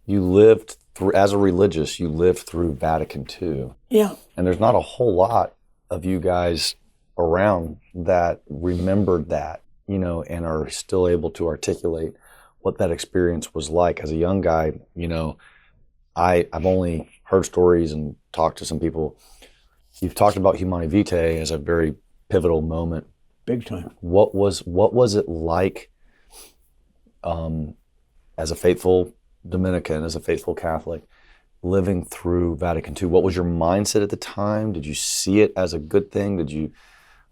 you lived through, as a religious, you lived through Vatican II. Yeah. And there's not a whole lot of you guys around that remembered that, you know, and are still able to articulate what that experience was like. As a young guy, you know, I've only heard stories and talked to some people. You've talked about Humanae Vitae as a very pivotal moment. Big time. What was it like as a faithful Dominican, as a faithful Catholic, living through Vatican II? What was your mindset at the time? Did you see it as a good thing?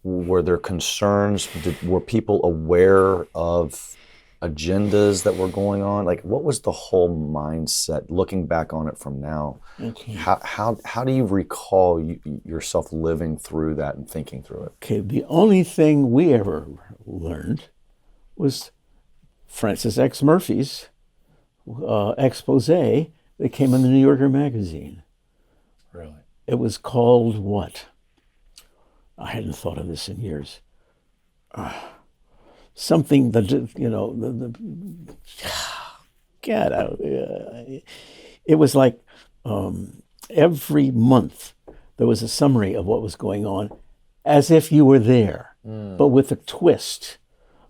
Were there concerns? Were people aware of agendas that were going on? Like, what was the whole mindset looking back on it from now? Okay. How do you recall yourself living through that and thinking through it? Okay, the only thing we ever learned was Francis X. Murphy's expose that came in the New Yorker magazine. Really? It was called what? I hadn't thought of this in years. Something that, you know, it was like every month there was a summary of what was going on, as if you were there, but with a twist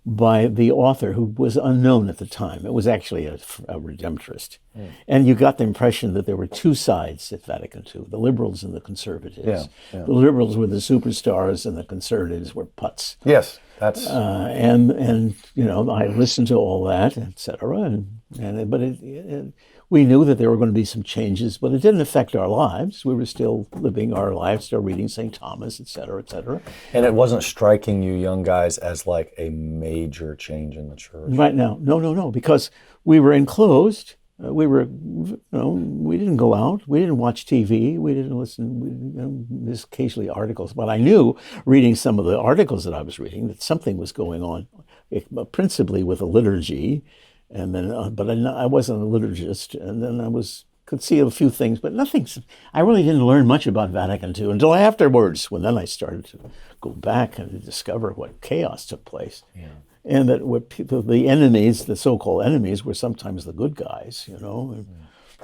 by the author who was unknown at the time. It was actually a redemptorist. And you got the impression that there were two sides at Vatican II, the liberals and the conservatives. Yeah. The liberals were the superstars and the conservatives were putts. Yes, that's... And you know, I listened to all that, et cetera, but we knew that there were going to be some changes, but it didn't affect our lives. We were still living our lives, still reading St. Thomas, et cetera, et cetera. And it wasn't striking you young guys as like a major change in the church? Right now, no, because we were enclosed. We didn't go out. We didn't watch TV. We didn't listen. Just occasionally articles. But I knew, reading some of the articles that I was reading, that something was going on, principally with the liturgy. And then, but I wasn't a liturgist. And then could see a few things, but nothing. I really didn't learn much about Vatican II until afterwards, when then I started to go back and to discover what chaos took place. Yeah. And that what people, the enemies, the so-called enemies, were sometimes the good guys, you know.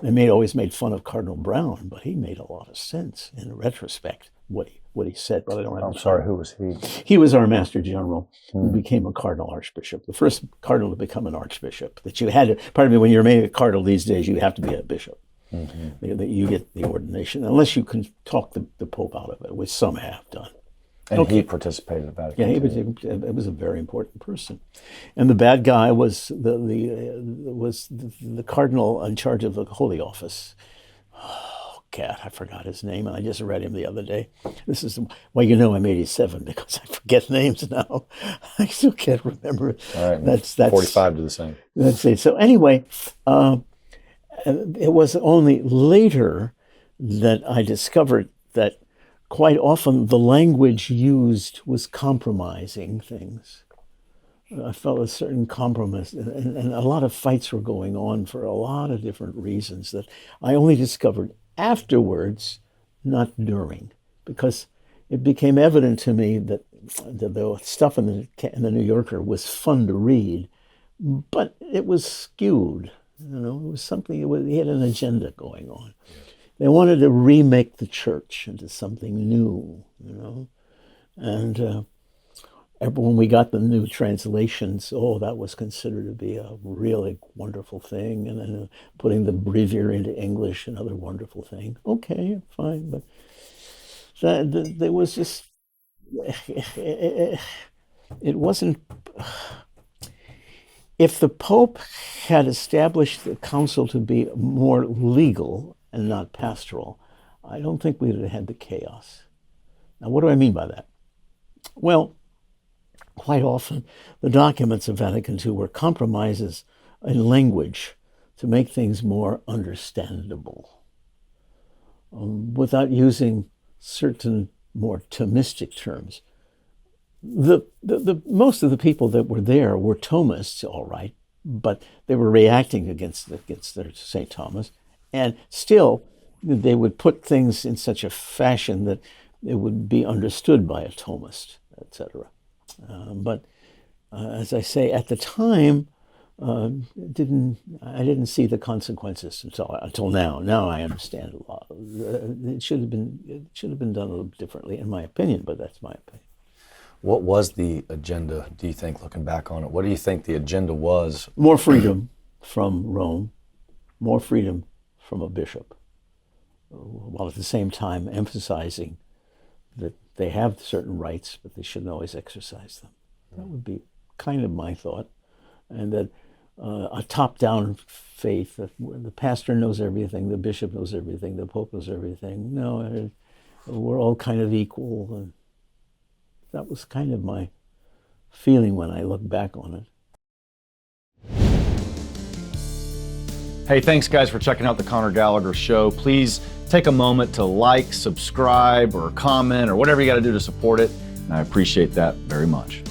And they always made fun of Cardinal Brown, but he made a lot of sense in retrospect, what he said. But I don't have I'm sorry, who was he? He was our Master General, who became a Cardinal Archbishop, the first cardinal to become an Archbishop. That you had to, pardon me, when you're made a cardinal these days, you have to be a bishop. That you get the ordination, unless you can talk the Pope out of it, which some have done. And he participated in Vatican II. Yeah, he was a very important person. And the bad guy was the cardinal in charge of the Holy Office. Oh, God, I forgot his name, and I just read him the other day. This is, well, you know I'm 87 because I forget names now. I still can't remember it. All right, that's 45 to the same. That's it. So anyway, it was only later that I discovered that quite often the language used was compromising things. I felt a certain compromise, and a lot of fights were going on for a lot of different reasons that I only discovered afterwards, not during, because it became evident to me that the stuff in the New Yorker was fun to read, but it was skewed. You know, it was something. He had an agenda going on. They wanted to remake the church into something new, you know. And when we got the new translations, that was considered to be a really wonderful thing. And then putting the breviary into English, another wonderful thing. Okay, fine. But there was just, it wasn't, if the Pope had established the council to be more legal and not pastoral, I don't think we would have had the chaos. Now, what do I mean by that? Well, quite often, the documents of Vatican II were compromises in language to make things more understandable, without using certain more Thomistic terms. The most of the people that were there were Thomists, all right, but they were reacting against their St. Thomas. And still, they would put things in such a fashion that it would be understood by a Thomist, etc. But as I say, at the time, I didn't see the consequences until now. Now I understand a lot. It should have been done a little differently, in my opinion. But that's my opinion. What was the agenda, do you think, looking back on it? What do you think the agenda was? More freedom from Rome, more freedom from a bishop, while at the same time emphasizing that they have certain rights, but they shouldn't always exercise them. That would be kind of my thought. And that a top-down faith, that the pastor knows everything, the bishop knows everything, the pope knows everything. No, we're all kind of equal. And that was kind of my feeling when I look back on it. Hey, thanks guys for checking out the Conor Gallagher Show. Please take a moment to like, subscribe, or comment, or whatever you got to do to support it. And I appreciate that very much.